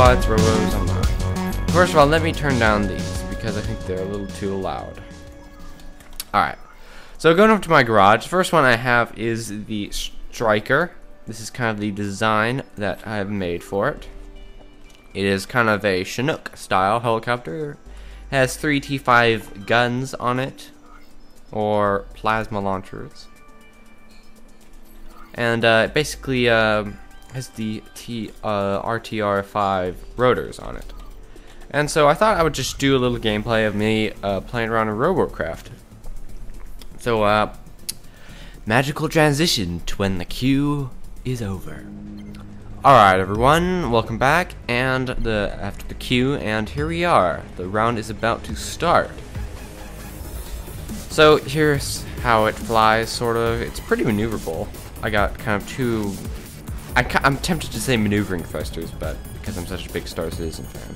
robots, robos, I'm not. First of all, let me turn down these because I think they're a little too loud. Alright, so going over to my garage, the first one I have is the Striker. This is kind of the design that I have made for it. It is kind of a Chinook style helicopter. It has 3 T5 guns on it, or plasma launchers. And it basically has the RTR5 rotors on it. And so I thought I would just do a little gameplay of me playing around in Robocraft. So, magical transition to when the queue is over. Alright everyone, welcome back, and after the queue, and here we are. The round is about to start. So here's how it flies, sort of. It's pretty maneuverable. I got kind of two... I'm tempted to say maneuvering thrusters, but because I'm such a big Star Citizen fan.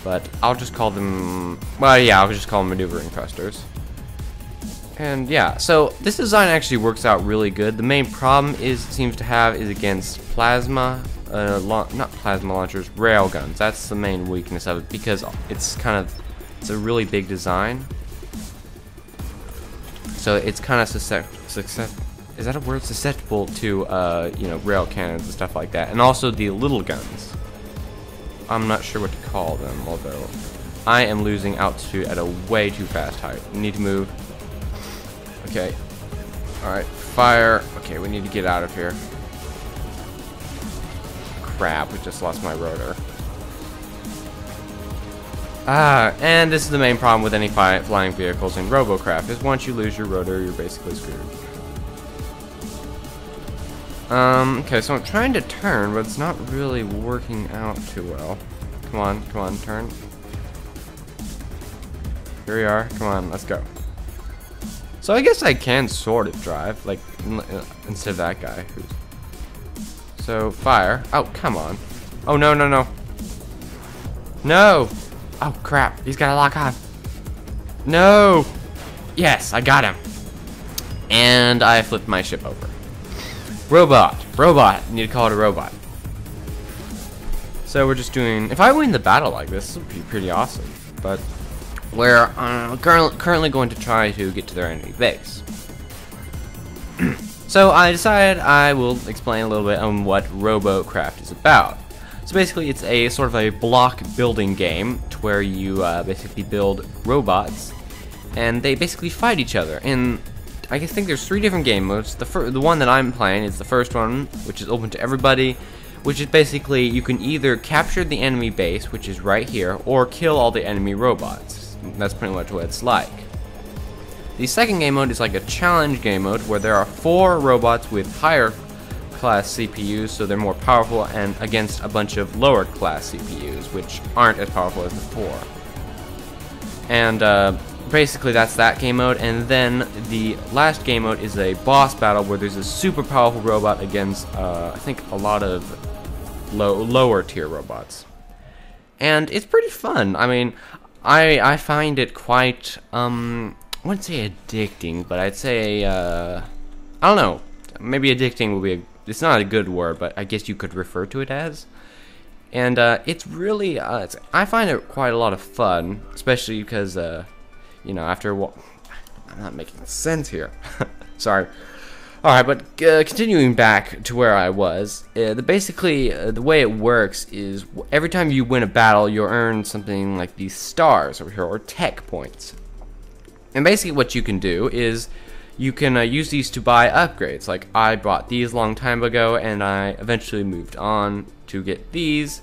But I'll just call them... Well, yeah, I'll just call them maneuvering thrusters. And yeah, so this design actually works out really good. The main problem seems to have is against plasma, not plasma launchers, rail guns. That's the main weakness of it because it's a really big design. So it's kind of is that a word? Susceptible to rail cannons and stuff like that, and also the little guns. I'm not sure what to call them, although I am losing altitude at a way too fast height. We need to move. Okay. Alright, fire. Okay, we need to get out of here. Crap, we just lost my rotor. And this is the main problem with any flying vehicles in Robocraft, is once you lose your rotor, you're basically screwed. Okay, so I'm trying to turn, but it's not really working out too well. Come on, turn. Here we are. Come on, let's go. So I guess I can sort of drive, like, instead of that guy. So, fire. Oh, come on. Oh, no. No! Oh, crap. He's got to lock on. No! Yes, I got him. And I flipped my ship over. Robot. I need to call it a robot. So we're just doing... If I win the battle like this would be pretty awesome. But... we're currently going to try to get to their enemy base. So I decided I will explain a little bit on what Robocraft is about. So basically it's a sort of a block building game to where you basically build robots and they basically fight each other. And I think there's 3 different game modes. The one that I'm playing is the first one, which is open to everybody, which is basically you can either capture the enemy base, which is right here, or kill all the enemy robots. That's pretty much what it's like. The second game mode is like a challenge game mode where there are 4 robots with higher class CPUs, so they're more powerful, and against a bunch of lower class CPUs, which aren't as powerful as the 4. And basically that's that game mode. And then the last game mode is a boss battle where there's a super powerful robot against I think a lot of lower tier robots. And it's pretty fun. I mean, I find it quite, I wouldn't say addicting, but I'd say, I don't know, maybe addicting will be, it's not a good word, but I guess you could refer to it as. And it's really, I find it quite a lot of fun, especially because, after a while, I'm not making sense here. Sorry. Alright, but continuing back to where I was, basically the way it works is every time you win a battle, you'll earn something like these stars over here, or tech points. And basically what you can do is you can use these to buy upgrades. Like I bought these a long time ago, and I eventually moved on to get these.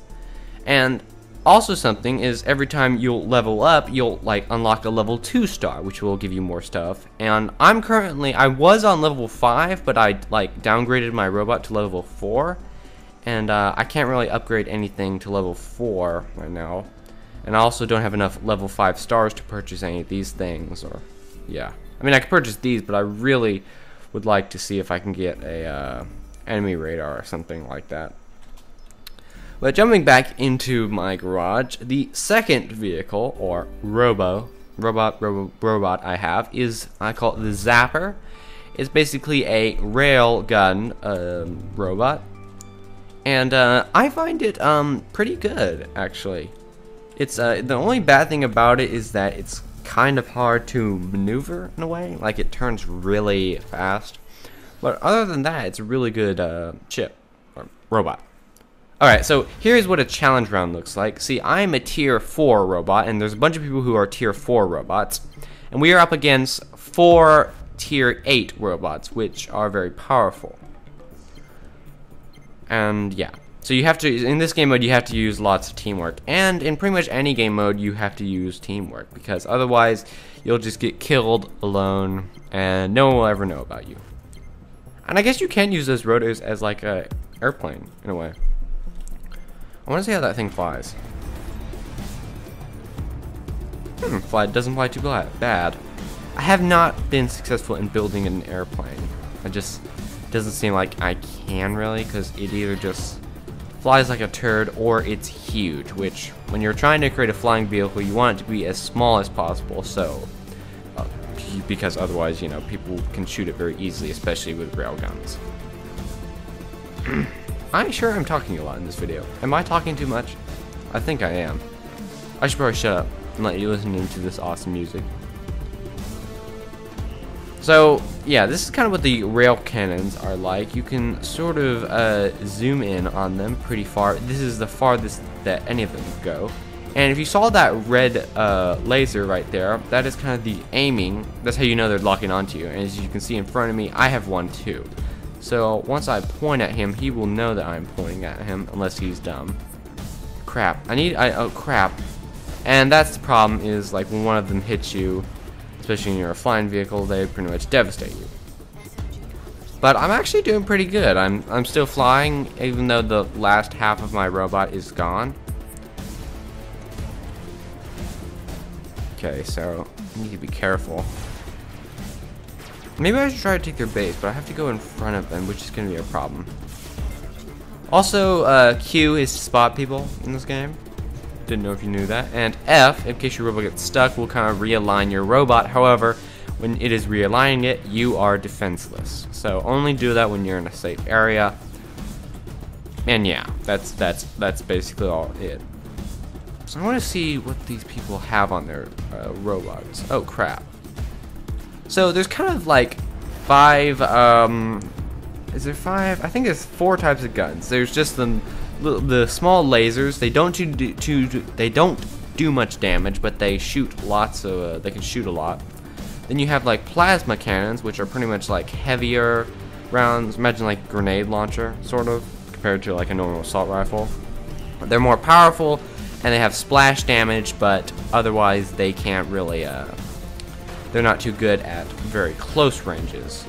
And also something is every time you'll level up, you'll like unlock a level 2 star, which will give you more stuff. And I was on level 5, but I like downgraded my robot to level 4, and I can't really upgrade anything to level 4 right now. And I also don't have enough level 5 stars to purchase any of these things, or yeah. I mean, I could purchase these, but I really would like to see if I can get a enemy radar or something like that. But jumping back into my garage, the second vehicle, or robot I have is, I call it the Zapper. It's basically a rail gun robot. And I find it pretty good, actually. It's the only bad thing about it is that it's kind of hard to maneuver in a way. Like, it turns really fast. But other than that, it's a really good ship or robot. Alright, so here's what a challenge round looks like. See, I'm a tier 4 robot, and there's a bunch of people who are tier 4 robots. And we are up against 4 tier 8 robots, which are very powerful. And yeah, so you have to, in this game mode, you have to use lots of teamwork. And in pretty much any game mode, you have to use teamwork, because otherwise, you'll just get killed alone, and no one will ever know about you. And I guess you can use those rotors as like a airplane, in a way. I want to see how that thing flies. Doesn't fly too bad. I have not been successful in building an airplane. It just doesn't seem like I can really, because it either just flies like a turd or it's huge, which when you're trying to create a flying vehicle, you want it to be as small as possible, so because otherwise, you know, people can shoot it very easily, especially with railguns. I'm sure I'm talking a lot in this video. Am I talking too much? I think I am. I should probably shut up and let you listen to this awesome music. So, yeah, this is kind of what the rail cannons are like. You can sort of zoom in on them pretty far. This is the farthest that any of them go. And if you saw that red laser right there, that is kind of the aiming. That's how you know they're locking onto you. And as you can see in front of me, I have one too. So once I point at him, he will know that I'm pointing at him, unless he's dumb. Crap. Oh crap. And that's the problem, is like when one of them hits you, especially when you're a flying vehicle, they pretty much devastate you. But I'm actually doing pretty good. I'm still flying, even though the last half of my robot is gone. Okay, so I need to be careful. Maybe I should try to take their base, but I have to go in front of them, which is going to be a problem. Also, Q is to spot people in this game. Didn't know if you knew that. And F, in case your robot gets stuck, will kind of realign your robot. However, when it is realigning it, you are defenseless. So only do that when you're in a safe area. And yeah, that's basically all it. So I want to see what these people have on their robots. Oh crap. So there's kind of like 5, is there 5? I think there's 4 types of guns. There's just the small lasers. They don't do much damage, but they shoot lots of, they can shoot a lot. Then you have like plasma cannons, which are pretty much like heavier rounds. Imagine like grenade launcher, sort of, compared to like a normal assault rifle. They're more powerful, and they have splash damage, but otherwise they can't really, they're not too good at very close ranges.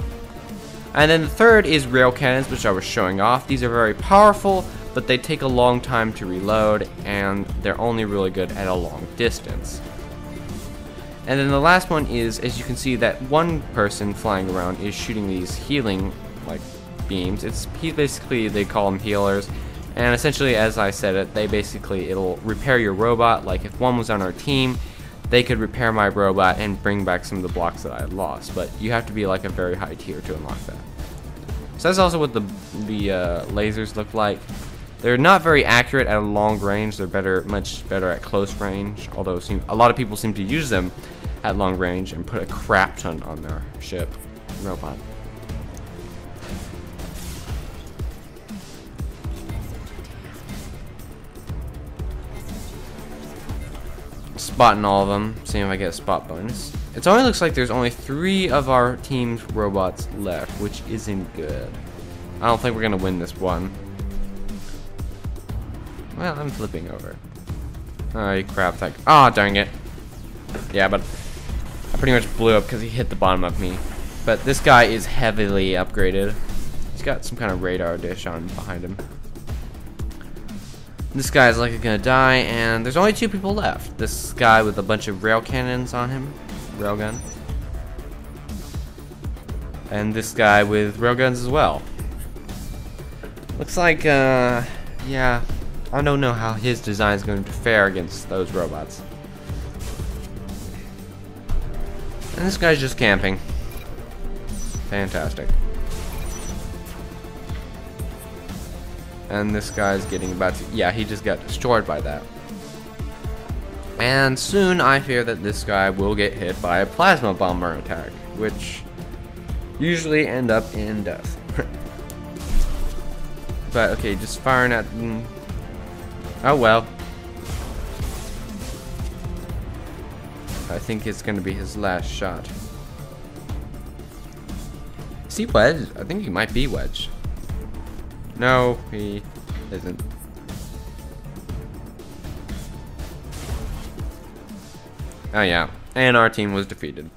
And then the third is rail cannons, which I was showing off. These are very powerful, but they take a long time to reload, and they're only really good at a long distance. And then the last one is, as you can see, that one person flying around is shooting these healing like beams. He's basically, they call them healers. And essentially, as I said it, it'll repair your robot. Like if one was on our team, they could repair my robot and bring back some of the blocks that I had lost. But you have to be like a very high tier to unlock that. So that's also what the lasers look like. They're not very accurate at a long range. They're much better at close range. Although a lot of people seem to use them at long range and put a crap ton on their ship robot. Spotting all of them, seeing if I get a spot bonus. It only looks like there's only 3 of our team's robots left, which isn't good. I don't think we're gonna win this one. Well, I'm flipping over. Oh, crap. Ah, dang it. Yeah, but I pretty much blew up because he hit the bottom of me. But this guy is heavily upgraded. He's got some kind of radar dish on behind him. This guy's likely gonna die, and there's only 2 people left. This guy with a bunch of rail cannons on him. Railgun. And this guy with railguns as well. Looks like, yeah. I don't know how his design is going to fare against those robots. And this guy's just camping. Fantastic. And this guy's getting about to... Yeah, he just got destroyed by that. And soon I fear that this guy will get hit by a plasma bomber attack, which usually end up in death. But okay, just firing at... Oh well. I think it's gonna be his last shot. Is he wedged? I think he might be wedged. No, he isn't. Oh yeah, and our team was defeated.